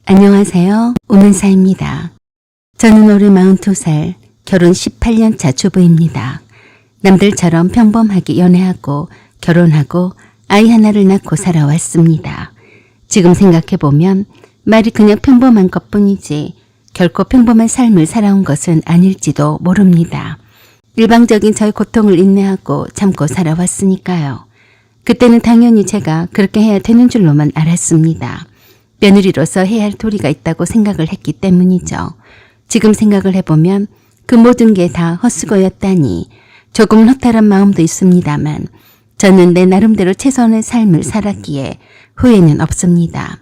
안녕하세요. 오면사입니다. 저는 올해 42살, 결혼 18년 차 주부입니다. 남들처럼 평범하게 연애하고 결혼하고 아이 하나를 낳고 살아왔습니다. 지금 생각해보면 말이 그냥 평범한 것뿐이지 결코 평범한 삶을 살아온 것은 아닐지도 모릅니다. 일방적인 저의 고통을 인내하고 참고 살아왔으니까요. 그때는 당연히 제가 그렇게 해야 되는 줄로만 알았습니다. 며느리로서 해야 할 도리가 있다고 생각을 했기 때문이죠. 지금 생각을 해보면 그 모든 게 다 헛수고였다니 조금은 허탈한 마음도 있습니다만 저는 내 나름대로 최선의 삶을 살았기에 후회는 없습니다.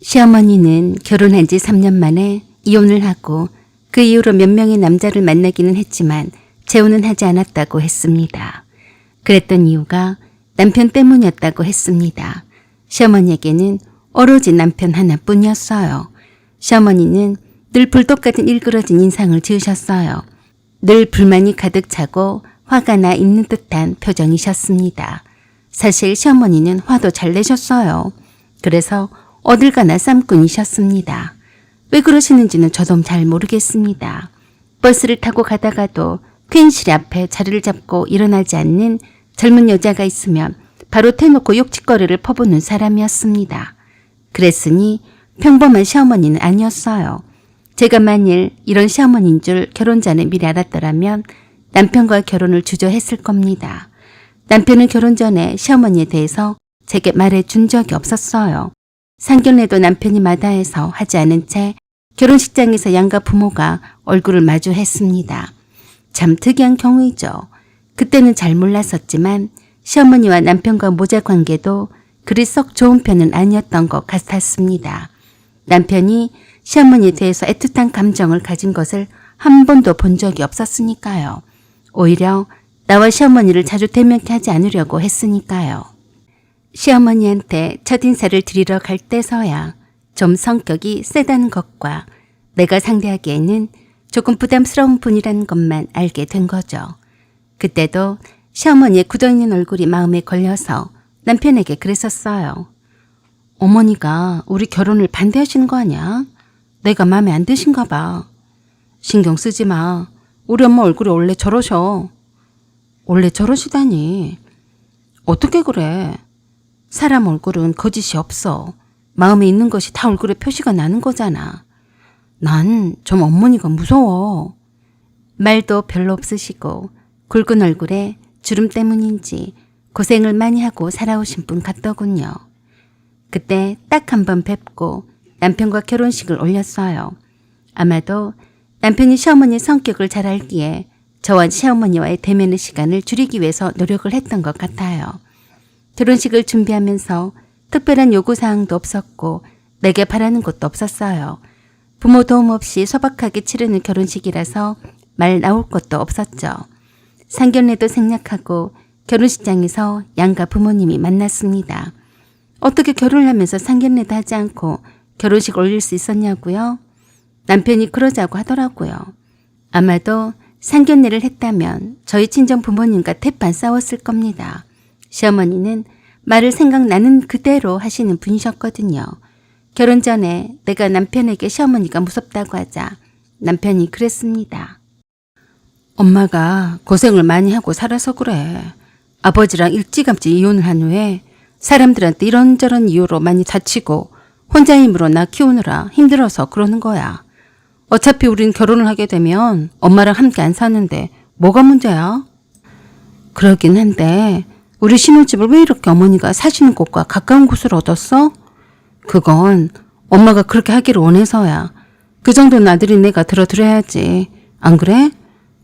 시어머니는 결혼한 지 3년 만에 이혼을 하고 그 이후로 몇 명의 남자를 만나기는 했지만 재혼은 하지 않았다고 했습니다. 그랬던 이유가 남편 때문이었다고 했습니다. 시어머니에게는 오로지 남편 하나뿐이었어요. 시어머니는 늘 불독 같은 일그러진 인상을 지으셨어요. 늘 불만이 가득 차고 화가 나 있는 듯한 표정이셨습니다. 사실 시어머니는 화도 잘 내셨어요. 그래서 어딜 가나 쌈꾼이셨습니다. 왜 그러시는지는 저도 잘 모르겠습니다. 버스를 타고 가다가도 퀸실 앞에 자리를 잡고 일어나지 않는 젊은 여자가 있으면 바로 대놓고 욕짓거리를 퍼붓는 사람이었습니다. 그랬으니 평범한 시어머니는 아니었어요. 제가 만일 이런 시어머니인 줄 결혼 전에 미리 알았더라면 남편과 결혼을 주저했을 겁니다. 남편은 결혼 전에 시어머니에 대해서 제게 말해준 적이 없었어요. 상견례도 남편이 마다해서 하지 않은 채 결혼식장에서 양가 부모가 얼굴을 마주했습니다. 참 특이한 경우이죠. 그때는 잘 몰랐었지만 시어머니와 남편과 모자 관계도 그리 썩 좋은 편은 아니었던 것 같았습니다. 남편이 시어머니에 대해서 애틋한 감정을 가진 것을 한 번도 본 적이 없었으니까요. 오히려 나와 시어머니를 자주 대면케 하지 않으려고 했으니까요. 시어머니한테 첫인사를 드리러 갈 때서야 좀 성격이 세다는 것과 내가 상대하기에는 조금 부담스러운 분이라는 것만 알게 된 거죠. 그때도 시어머니의 굳어있는 얼굴이 마음에 걸려서 남편에게 그랬었어요. 어머니가 우리 결혼을 반대하시는 거 아니야? 내가 마음에 안 드신가 봐. 신경 쓰지 마. 우리 엄마 얼굴이 원래 저러셔. 원래 저러시다니. 어떻게 그래? 사람 얼굴은 거짓이 없어. 마음에 있는 것이 다 얼굴에 표시가 나는 거잖아. 난 좀 어머니가 무서워. 말도 별로 없으시고 굵은 얼굴에 주름 때문인지 고생을 많이 하고 살아오신 분 같더군요. 그때 딱 한 번 뵙고 남편과 결혼식을 올렸어요. 아마도 남편이 시어머니의 성격을 잘 알기에 저와 시어머니와의 대면의 시간을 줄이기 위해서 노력을 했던 것 같아요. 결혼식을 준비하면서 특별한 요구사항도 없었고 내게 바라는 것도 없었어요. 부모 도움 없이 소박하게 치르는 결혼식이라서 말 나올 것도 없었죠. 상견례도 생략하고 결혼식장에서 양가 부모님이 만났습니다. 어떻게 결혼을 하면서 상견례도 하지 않고 결혼식 올릴 수 있었냐고요? 남편이 그러자고 하더라고요. 아마도 상견례를 했다면 저희 친정 부모님과 대판 싸웠을 겁니다. 시어머니는 말을 생각나는 그대로 하시는 분이셨거든요. 결혼 전에 내가 남편에게 시어머니가 무섭다고 하자 남편이 그랬습니다. 엄마가 고생을 많이 하고 살아서 그래. 아버지랑 일찌감치 이혼을 한 후에 사람들한테 이런저런 이유로 많이 다치고 혼자 힘으로 나 키우느라 힘들어서 그러는 거야. 어차피 우린 결혼을 하게 되면 엄마랑 함께 안 사는데 뭐가 문제야? 그러긴 한데 우리 신혼집을 왜 이렇게 어머니가 사시는 곳과 가까운 곳을 얻었어? 그건 엄마가 그렇게 하기를 원해서야. 그 정도는 아들인 내가 들어드려야지. 안 그래?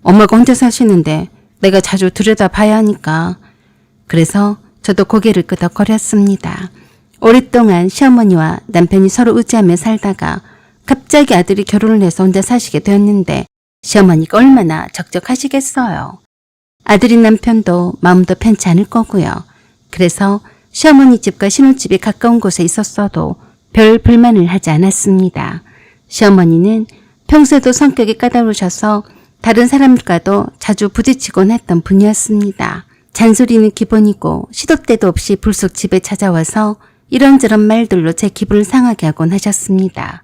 엄마가 혼자 사시는데 내가 자주 들여다봐야 하니까. 그래서 저도 고개를 끄덕거렸습니다. 오랫동안 시어머니와 남편이 서로 의지하며 살다가 갑자기 아들이 결혼을 해서 혼자 사시게 되었는데 시어머니가 얼마나 적적하시겠어요. 아들인 남편도 마음도 편치 않을 거고요. 그래서 시어머니 집과 신혼집이 가까운 곳에 있었어도 별 불만을 하지 않았습니다. 시어머니는 평소에도 성격이 까다로우셔서 다른 사람들과도 자주 부딪히곤 했던 분이었습니다. 잔소리는 기본이고 시도 때도 없이 불쑥 집에 찾아와서 이런저런 말들로 제 기분을 상하게 하곤 하셨습니다.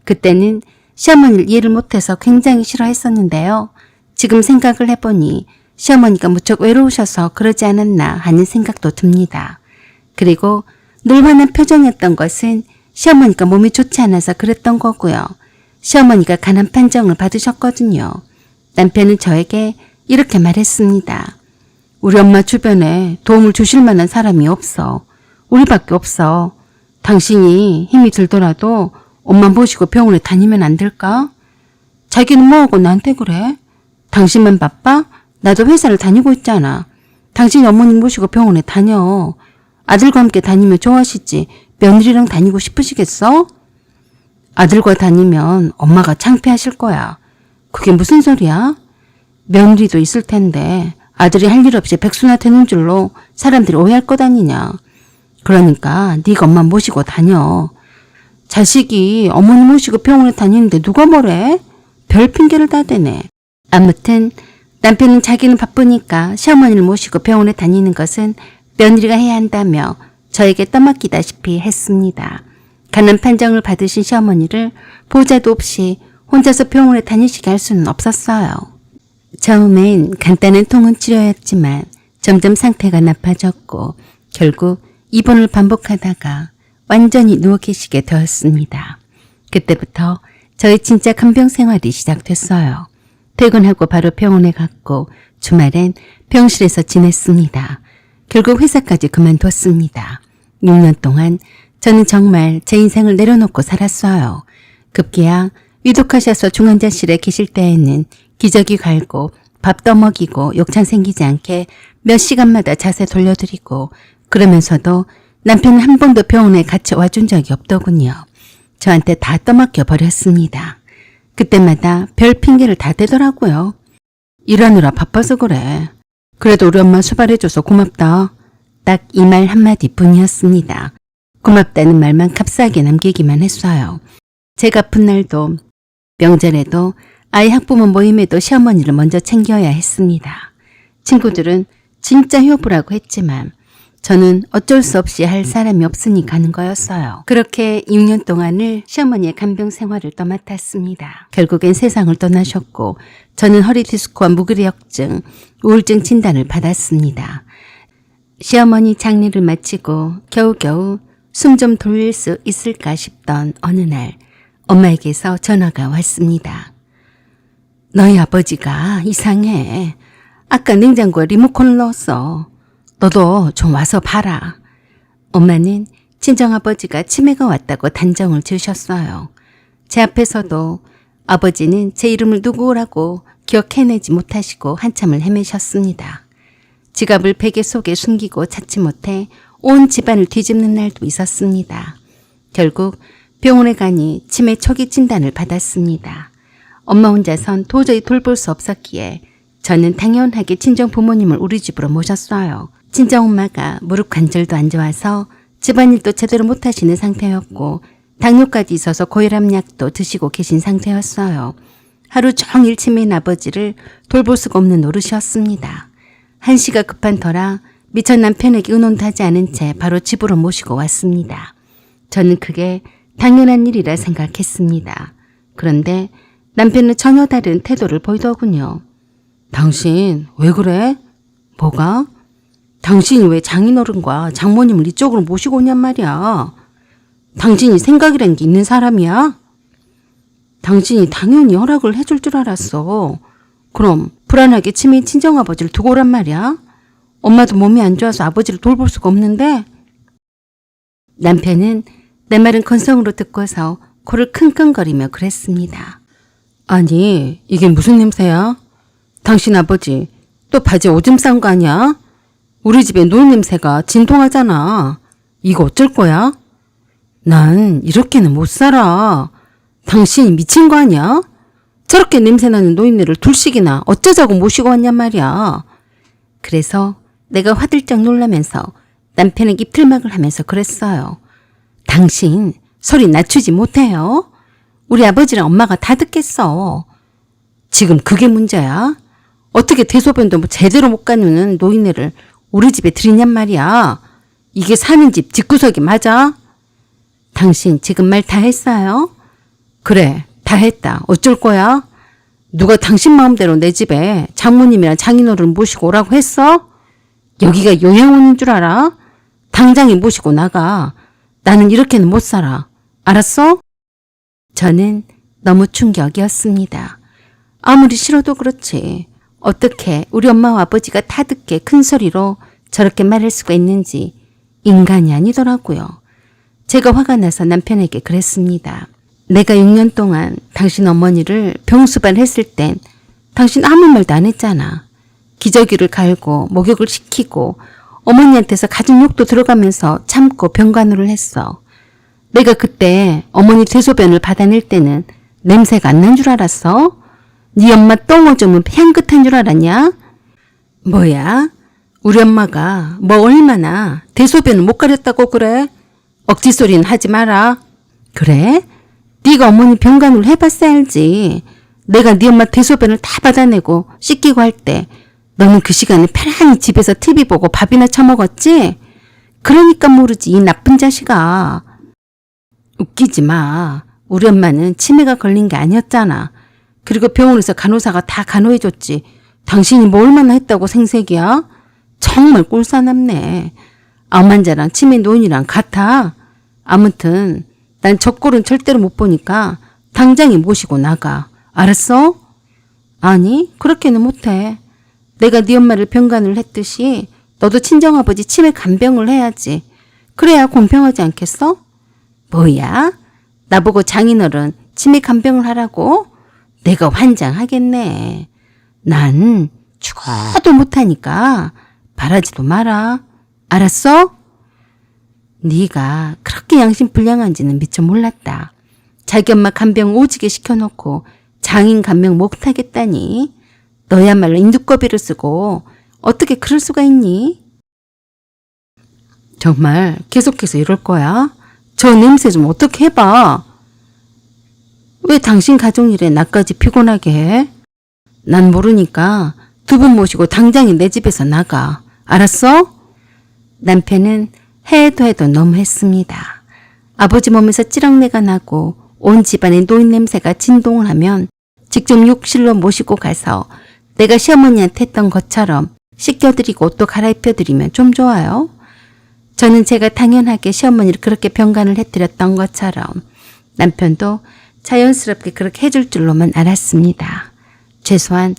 그때는 시어머니를 이해를 못해서 굉장히 싫어했었는데요. 지금 생각을 해보니 시어머니가 무척 외로우셔서 그러지 않았나 하는 생각도 듭니다. 그리고 늘 화난 표정이었던 것은 시어머니가 몸이 좋지 않아서 그랬던 거고요. 시어머니가 간암 판정을 받으셨거든요. 남편은 저에게 이렇게 말했습니다. 우리 엄마 주변에 도움을 주실 만한 사람이 없어. 우리밖에 없어. 당신이 힘이 들더라도 엄마 모시고 병원에 다니면 안 될까? 자기는 뭐하고 나한테 그래? 당신만 바빠? 나도 회사를 다니고 있잖아. 당신이 어머님 모시고 병원에 다녀. 아들과 함께 다니면 좋아하시지 며느리랑 다니고 싶으시겠어? 아들과 다니면 엄마가 창피하실 거야. 그게 무슨 소리야? 며느리도 있을 텐데 아들이 할 일 없이 백수나 되는 줄로 사람들이 오해할 것 아니냐. 그러니까 네가 엄마 모시고 다녀. 자식이 어머니 모시고 병원에 다니는데 누가 뭐래? 별 핑계를 다 대네. 아무튼 남편은 자기는 바쁘니까 시어머니를 모시고 병원에 다니는 것은 며느리가 해야 한다며 저에게 떠맡기다시피 했습니다. 간암 판정을 받으신 시어머니를 보호자도 없이 혼자서 병원에 다니시게 할 수는 없었어요. 처음엔 간단한 통원 치료였지만 점점 상태가 나빠졌고 결국 입원을 반복하다가 완전히 누워 계시게 되었습니다. 그때부터 저의 진짜 간병 생활이 시작됐어요. 퇴근하고 바로 병원에 갔고 주말엔 병실에서 지냈습니다. 결국 회사까지 그만뒀습니다. 6년 동안 저는 정말 제 인생을 내려놓고 살았어요. 급기야 위독하셔서 중환자실에 계실 때에는 기저귀 갈고 밥 떠먹이고 욕창 생기지 않게 몇 시간마다 자세 돌려드리고 그러면서도 남편은 한 번도 병원에 같이 와준 적이 없더군요. 저한테 다 떠맡겨 버렸습니다. 그때마다 별 핑계를 다 대더라고요. 일하느라 바빠서 그래. 그래도 우리 엄마 수발해줘서 고맙다. 딱 이 말 한마디 뿐이었습니다. 고맙다는 말만 값싸게 남기기만 했어요. 제가 아픈 날도 명절에도 아이 학부모 모임에도 시어머니를 먼저 챙겨야 했습니다. 친구들은 진짜 효부라고 했지만 저는 어쩔 수 없이 할 사람이 없으니 가는 거였어요. 그렇게 6년 동안을 시어머니의 간병 생활을 떠맡았습니다. 결국엔 세상을 떠나셨고 저는 허리 디스크와 무기력증, 우울증 진단을 받았습니다. 시어머니 장례를 마치고 겨우겨우 숨 좀 돌릴 수 있을까 싶던 어느 날 엄마에게서 전화가 왔습니다. 너희 아버지가 이상해. 아까 냉장고에 리모컨을 넣었어. 너도 좀 와서 봐라. 엄마는 친정아버지가 치매가 왔다고 단정을 지으셨어요. 제 앞에서도 아버지는 제 이름을 누구라고 기억해내지 못하시고 한참을 헤매셨습니다. 지갑을 베개 속에 숨기고 찾지 못해 온 집안을 뒤집는 날도 있었습니다. 결국 병원에 가니 치매 초기 진단을 받았습니다. 엄마 혼자선 도저히 돌볼 수 없었기에 저는 당연하게 친정 부모님을 우리 집으로 모셨어요. 친정엄마가 무릎 관절도 안 좋아서 집안일도 제대로 못하시는 상태였고 당뇨까지 있어서 고혈압 약도 드시고 계신 상태였어요. 하루 종일 치매인 아버지를 돌볼 수가 없는 노릇이었습니다. 한시가 급한 터라 미처 남편에게 의논도 하지 않은 채 바로 집으로 모시고 왔습니다. 저는 그게 당연한 일이라 생각했습니다. 그런데 남편은 전혀 다른 태도를 보이더군요. 당신 왜 그래? 뭐가? 당신이 왜 장인어른과 장모님을 이쪽으로 모시고 오냔 말이야. 당신이 생각이란 게 있는 사람이야? 당신이 당연히 허락을 해줄 줄 알았어. 그럼 불안하게 치매인 친정아버지를 두고 오란 말이야? 엄마도 몸이 안 좋아서 아버지를 돌볼 수가 없는데? 남편은 내 말은 건성으로 듣고서 코를 킁킁거리며 그랬습니다. 아니, 이게 무슨 냄새야? 당신 아버지 또 바지에 오줌 싼 거 아니야? 우리 집에 노인 냄새가 진동하잖아. 이거 어쩔 거야? 난 이렇게는 못 살아. 당신이 미친 거 아니야? 저렇게 냄새나는 노인네를 둘씩이나 어쩌자고 모시고 왔냔 말이야. 그래서 내가 화들짝 놀라면서 남편에게 입틀막을 하면서 그랬어요. 당신 소리 낮추지 못해요? 우리 아버지랑 엄마가 다 듣겠어. 지금 그게 문제야? 어떻게 대소변도 제대로 못 가누는 노인네를 우리 집에 들이냔 말이야. 이게 사는 집 집구석이 맞아? 당신 지금 말 다 했어요? 그래, 다 했다. 어쩔 거야? 누가 당신 마음대로 내 집에 장모님이랑 장인어른 모시고 오라고 했어? 여기가 요양원인 줄 알아? 당장에 모시고 나가. 나는 이렇게는 못 살아. 알았어? 저는 너무 충격이었습니다. 아무리 싫어도 그렇지. 어떻게 우리 엄마와 아버지가 타듣게 큰 소리로 저렇게 말할 수가 있는지 인간이 아니더라고요. 제가 화가 나서 남편에게 그랬습니다. 내가 6년 동안 당신 어머니를 병수반했을 땐 당신 아무 말도 안 했잖아. 기저귀를 갈고 목욕을 시키고 어머니한테서 가진 욕도 들어가면서 참고 병간호를 했어. 내가 그때 어머니 대소변을 받아낼 때는 냄새가 안 난 줄 알았어? 네 엄마 똥오줌은 향긋한 줄 알았냐? 뭐야? 우리 엄마가 뭐 얼마나 대소변을 못 가렸다고 그래? 억지 소리는 하지 마라. 그래? 네가 어머니 병간호를 해봤어야 알지. 내가 네 엄마 대소변을 다 받아내고 씻기고 할 때 너는 그 시간에 편안히 집에서 TV 보고 밥이나 처먹었지? 그러니까 모르지 이 나쁜 자식아. 웃기지 마. 우리 엄마는 치매가 걸린 게 아니었잖아. 그리고 병원에서 간호사가 다 간호해줬지. 당신이 뭐 얼마나 했다고 생색이야? 정말 꼴사납네. 암환자랑 치매 노인이랑 같아. 아무튼 난 저 꼴은 절대로 못 보니까 당장에 모시고 나가. 알았어? 아니 그렇게는 못해. 내가 네 엄마를 병간호를 했듯이 너도 친정아버지 치매 간병을 해야지. 그래야 공평하지 않겠어? 뭐야? 나보고 장인어른 치매 간병을 하라고? 내가 환장하겠네. 난 죽어도 못하니까 바라지도 마라. 알았어? 네가 그렇게 양심불량한지는 미처 몰랐다. 자기 엄마 간병 오지게 시켜놓고 장인 간병 못하겠다니. 너야말로 인두꺼비를 쓰고 어떻게 그럴 수가 있니? 정말 계속해서 이럴 거야? 저 냄새 좀 어떻게 해봐. 왜 당신 가족일에 나까지 피곤하게 해? 난 모르니까 두 분 모시고 당장에 내 집에서 나가. 알았어? 남편은 해도 너무했습니다. 아버지 몸에서 찌렁내가 나고 온 집안의 노인 냄새가 진동을 하면 직접 욕실로 모시고 가서 내가 시어머니한테 했던 것처럼 씻겨드리고 옷도 갈아입혀드리면 좀 좋아요. 저는 제가 당연하게 시어머니를 그렇게 병간을 해드렸던 것처럼 남편도 자연스럽게 그렇게 해줄 줄로만 알았습니다. 최소한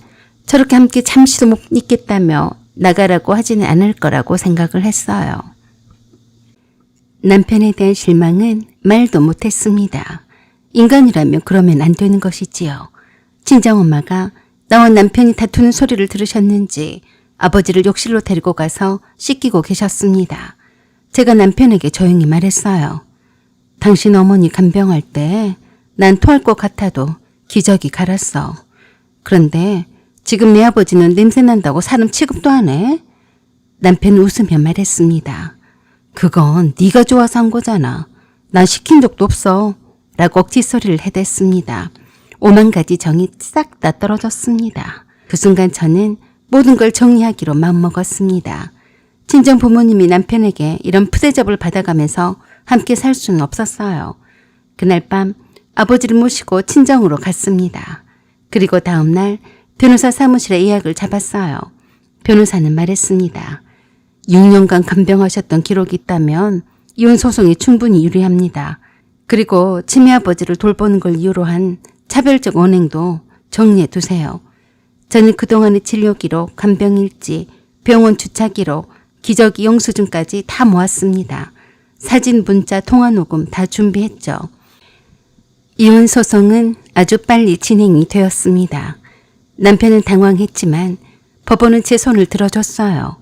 저렇게 함께 잠시도 못 있겠다며 나가라고 하지는 않을 거라고 생각을 했어요. 남편에 대한 실망은 말도 못했습니다. 인간이라면 그러면 안 되는 것이지요. 친정엄마가 나와 남편이 다투는 소리를 들으셨는지 아버지를 욕실로 데리고 가서 씻기고 계셨습니다. 제가 남편에게 조용히 말했어요. 당신 어머니 간병할 때 난 토할 것 같아도 기저귀 갈았어. 그런데 지금 내 아버지는 냄새난다고 사람 취급도 안 해? 남편은 웃으며 말했습니다. 그건 네가 좋아서 한 거잖아. 난 시킨 적도 없어. 라고 억지소리를 해댔습니다. 5만 가지 정이 싹 다 떨어졌습니다. 그 순간 저는 모든 걸 정리하기로 마음먹었습니다. 친정 부모님이 남편에게 이런 푸대접을 받아가면서 함께 살 수는 없었어요. 그날 밤 아버지를 모시고 친정으로 갔습니다. 그리고 다음 날 변호사 사무실에 예약을 잡았어요. 변호사는 말했습니다. 6년간 간병하셨던 기록이 있다면 이혼 소송이 충분히 유리합니다. 그리고 치매 아버지를 돌보는 걸 이유로 한 차별적 언행도 정리해 두세요. 저는 그동안의 진료 기록, 간병 일지, 병원 주차 기록, 기저귀 영수증까지 다 모았습니다. 사진, 문자, 통화 녹음 다 준비했죠. 이혼 소송은 아주 빨리 진행이 되었습니다. 남편은 당황했지만 법원은 제 손을 들어줬어요.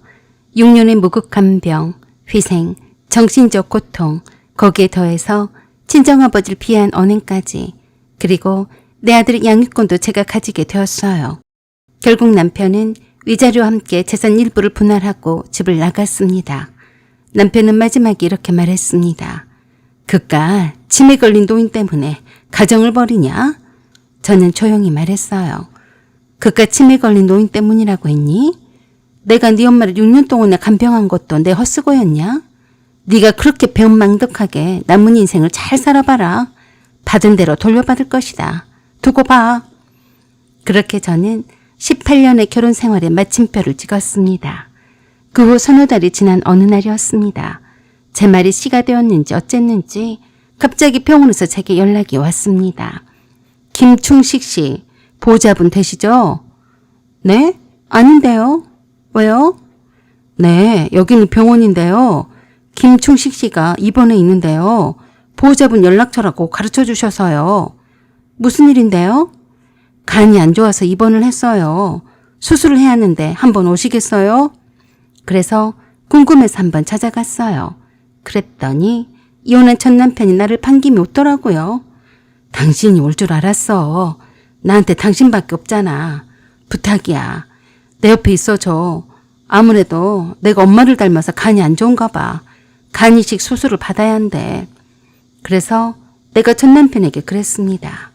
6년의 무급 간병, 희생, 정신적 고통, 거기에 더해서 친정아버지를 피한 언행까지, 그리고 내 아들의 양육권도 제가 가지게 되었어요. 결국 남편은 위자료와 함께 재산 일부를 분할하고 집을 나갔습니다. 남편은 마지막에 이렇게 말했습니다. 그깟 치매 걸린 노인 때문에 가정을 버리냐? 저는 조용히 말했어요. 그깟 치매 걸린 노인 때문이라고 했니? 내가 네 엄마를 6년 동안이나 간병한 것도 내 헛수고였냐? 네가 그렇게 배은망덕하게 남은 인생을 잘 살아봐라. 받은 대로 돌려받을 것이다. 두고 봐. 그렇게 저는 18년의 결혼 생활에 마침표를 찍었습니다. 그 후 서너 달이 지난 어느 날이었습니다. 제 말이 씨가 되었는지 어쨌는지 갑자기 병원에서 제게 연락이 왔습니다. 김충식 씨, 보호자분 되시죠? 네? 아닌데요. 왜요? 네, 여기는 병원인데요. 김충식 씨가 입원해 있는데요. 보호자분 연락처라고 가르쳐 주셔서요. 무슨 일인데요? 간이 안 좋아서 입원을 했어요. 수술을 해야 하는데 한번 오시겠어요? 그래서 궁금해서 한번 찾아갔어요. 그랬더니 이혼한 전 남편이 나를 반기며 웃더라고요. 당신이 올 줄 알았어. 나한테 당신밖에 없잖아. 부탁이야. 내 옆에 있어줘. 아무래도 내가 엄마를 닮아서 간이 안 좋은가 봐. 간 이식 수술을 받아야 한대. 그래서 내가 전 남편에게 그랬습니다.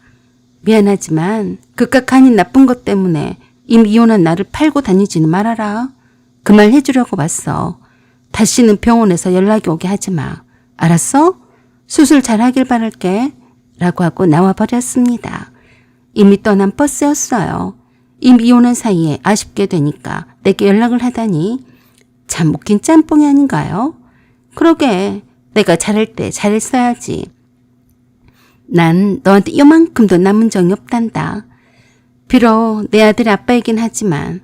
미안하지만 그깟 간이 나쁜 것 때문에 이미 이혼한 나를 팔고 다니지는 말아라. 그 말 해주려고 왔어. 다시는 병원에서 연락이 오게 하지 마. 알았어? 수술 잘하길 바랄게. 라고 하고 나와버렸습니다. 이미 떠난 버스였어요. 이미 이혼한 사이에 아쉽게 되니까 내게 연락을 하다니 참 웃긴 짬뽕이 아닌가요? 그러게 내가 잘할 때 잘했어야지. 난 너한테 이만큼도 남은 정이 없단다. 비록 내 아들의 아빠이긴 하지만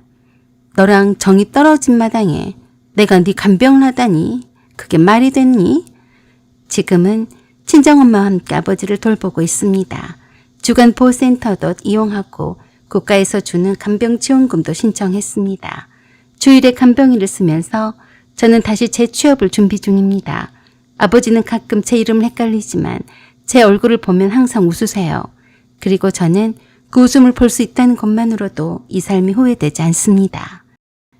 너랑 정이 떨어진 마당에 내가 네 간병을 하다니 그게 말이 됐니? 지금은 친정엄마와 함께 아버지를 돌보고 있습니다. 주간 보호센터도 이용하고 국가에서 주는 간병지원금도 신청했습니다. 주일에 간병일을 쓰면서 저는 다시 재취업을 준비 중입니다. 아버지는 가끔 제 이름을 헷갈리지만 제 얼굴을 보면 항상 웃으세요. 그리고 저는 그 웃음을 볼 수 있다는 것만으로도 이 삶이 후회되지 않습니다.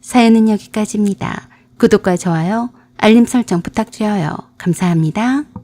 사연은 여기까지입니다. 구독과 좋아요, 알림 설정 부탁드려요. 감사합니다.